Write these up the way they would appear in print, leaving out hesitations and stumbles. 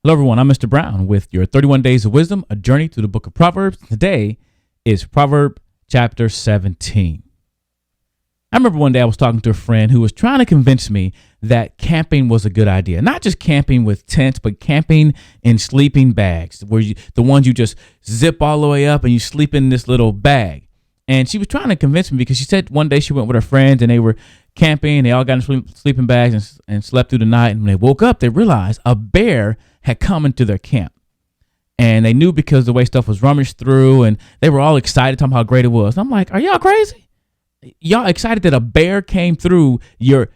Hello, everyone. I'm Mr. Brown with your 31 Days of Wisdom, a journey through the book of Proverbs. Today is Proverb chapter 17. I remember one day I was talking to a friend who was trying to convince me that camping was a good idea. Not just camping with tents, but camping in sleeping bags, the ones you just zip all the way up and you sleep in this little bag. And she was trying to convince me because she said one day she went with her friends and they were camping. They all got in sleeping bags and slept through the night. And when they woke up, they realized a bear had come into their camp. And they knew because the way stuff was rummaged through, and they were all excited, talking about how great it was. And I'm like, are y'all crazy? Y'all excited that a bear came through your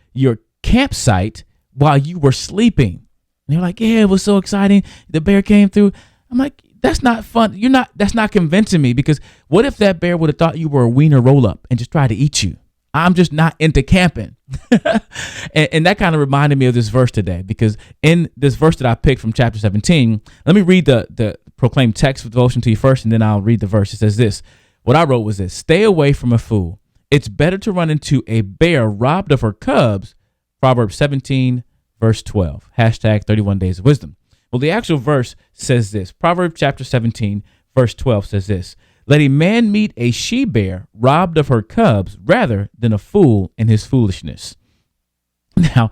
campsite while you were sleeping? And they're like, yeah, it was so exciting. The bear came through. I'm like, that's not fun. That's not convincing me, because what if that bear would have thought you were a wiener roll up and just tried to eat you? I'm just not into camping. and that kind of reminded me of this verse today, because in this verse that I picked from chapter 17, let me read the proclaimed text of devotion to you first, and then I'll read the verse. It says this. What I wrote was this: stay away from a fool. It's better to run into a bear robbed of her cubs. Proverbs 17, verse 12. Hashtag 31 Days of Wisdom. Well, the actual verse says this. Proverbs chapter 17, verse 12 says this: let a man meet a she-bear robbed of her cubs rather than a fool in his foolishness. Now,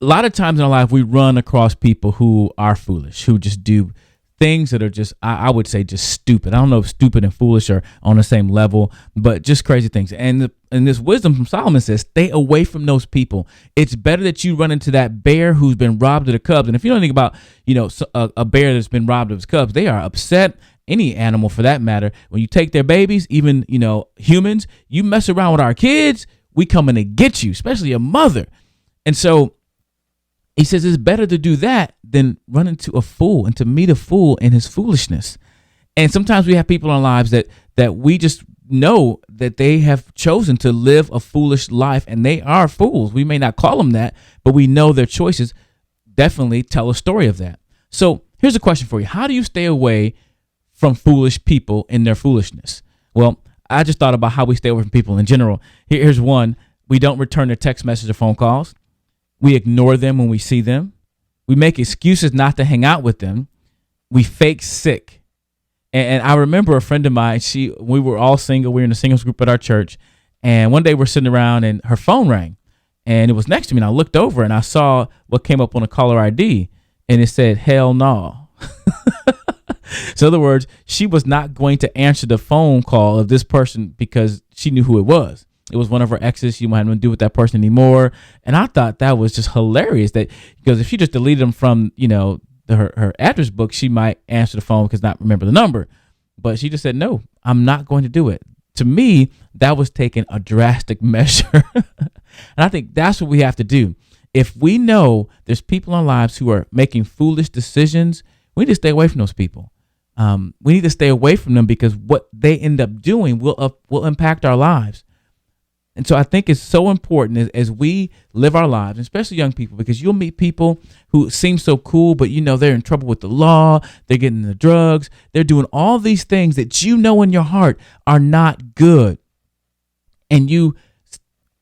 a lot of times in our life, we run across people who are foolish, who just do things that are just, I would say, just stupid. I don't know if stupid and foolish are on the same level, but just crazy things. And this wisdom from Solomon says, stay away from those people. It's better that you run into that bear who's been robbed of the cubs. And if you don't think about, a bear that's been robbed of his cubs, they are upset. Any animal for that matter, when you take their babies, even, humans, you mess around with our kids, we coming to get you, especially a mother. And so he says it's better to do that than run into a fool and to meet a fool in his foolishness. And sometimes we have people in our lives that we just know that they have chosen to live a foolish life, and they are fools. We may not call them that, but we know their choices definitely tell a story of that. So here's a question for you. How do you stay away from foolish people in their foolishness? Well, I just thought about how we stay away from people in general. Here's one. We don't return their text messages or phone calls. We ignore them when we see them. We make excuses not to hang out with them. We fake sick. And I remember a friend of mine, we were all single. We were in a singles group at our church. And one day we're sitting around and her phone rang. And it was next to me. And I looked over and I saw what came up on a caller ID. And it said, hell no. So in other words, she was not going to answer the phone call of this person because she knew who it was. It was one of her exes. She might not do with that person anymore. And I thought that was just hilarious, because if she just deleted them from, her address book, she might answer the phone because not remember the number. But she just said, no, I'm not going to do it. To me, that was taking a drastic measure. And I think that's what we have to do. If we know there's people in our lives who are making foolish decisions, we need to stay away from those people. We need to stay away from them, because what they end up doing will impact our lives. And so I think it's so important as we live our lives, especially young people, because you'll meet people who seem so cool, but they're in trouble with the law, they're getting into drugs, they're doing all these things that in your heart are not good. And you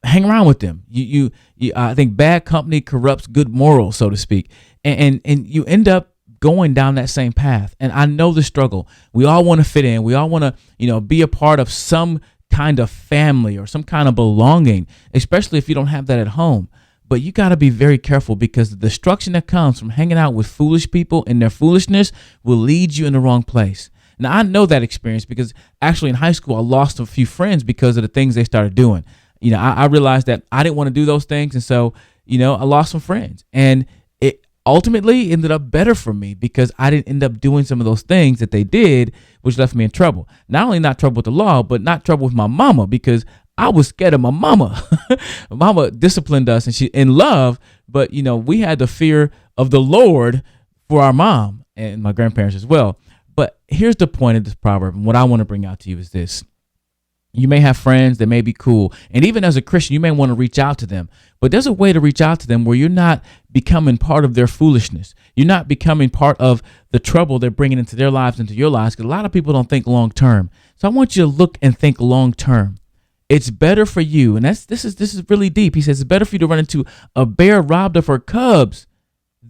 hang around with them. You I think bad company corrupts good morals, so to speak. And you end up going down that same path. And I know the struggle. We all want to fit in. We all want to, be a part of some kind of family or some kind of belonging, especially if you don't have that at home. But you got to be very careful, because the destruction that comes from hanging out with foolish people and their foolishness will lead you in the wrong place. Now, I know that experience, because actually in high school, I lost a few friends because of the things they started doing. I realized that I didn't want to do those things. And so, I lost some friends, and it ultimately ended up better for me, because I didn't end up doing some of those things that they did, which left me in trouble. Not only not trouble with the law, but not trouble with my mama, because I was scared of my mama. Mama disciplined us, and she in love, but we had the fear of the Lord for our mom and my grandparents as well. But here's the point of this proverb, and what I want to bring out to you is this. You may have friends that may be cool, and even as a Christian, you may want to reach out to them. But there's a way to reach out to them where you're not becoming part of their foolishness. You're not becoming part of the trouble they're bringing into their lives, into your lives, because a lot of people don't think long term. So I want you to look and think long term. It's better for you, and this is really deep. He says it's better for you to run into a bear robbed of her cubs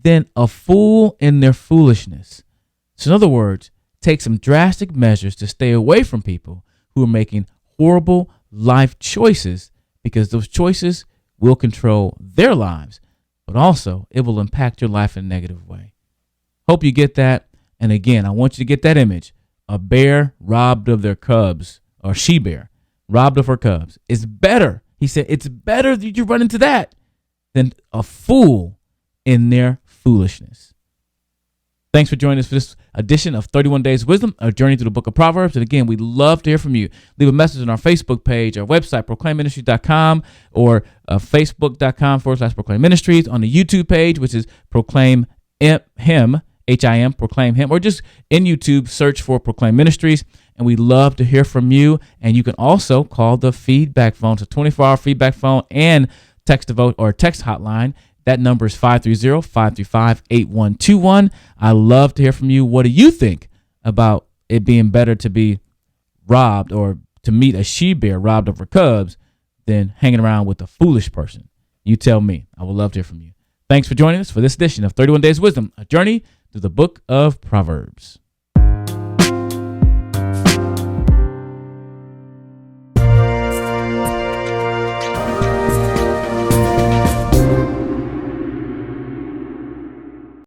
than a fool in their foolishness. So in other words, take some drastic measures to stay away from people who are making horrible life choices, because those choices will control their lives, but also it will impact your life in a negative way. Hope you get that. And again, I want you to get that image. A bear robbed of their cubs, or she bear robbed of her cubs, is better. He said, it's better that you run into that than a fool in their foolishness. Thanks for joining us for this edition of 31 Days Wisdom, a journey through the book of Proverbs. And again, we'd love to hear from you. Leave a message on our Facebook page, our website, proclaimministries.com, or facebook.com/proclaim ministries, on the YouTube page, which is Proclaim Him, H-I-M, Proclaim Him, or just in YouTube, search for Proclaim Ministries. And we love to hear from you. And you can also call the feedback phone. It's a 24-hour feedback phone and text to vote or text hotline. That number is 530-535-8121. I love to hear from you. What do you think about it being better to be robbed or to meet a she bear robbed of her cubs than hanging around with a foolish person? You tell me. I would love to hear from you. Thanks for joining us for this edition of 31 Days Wisdom, a journey through the book of Proverbs.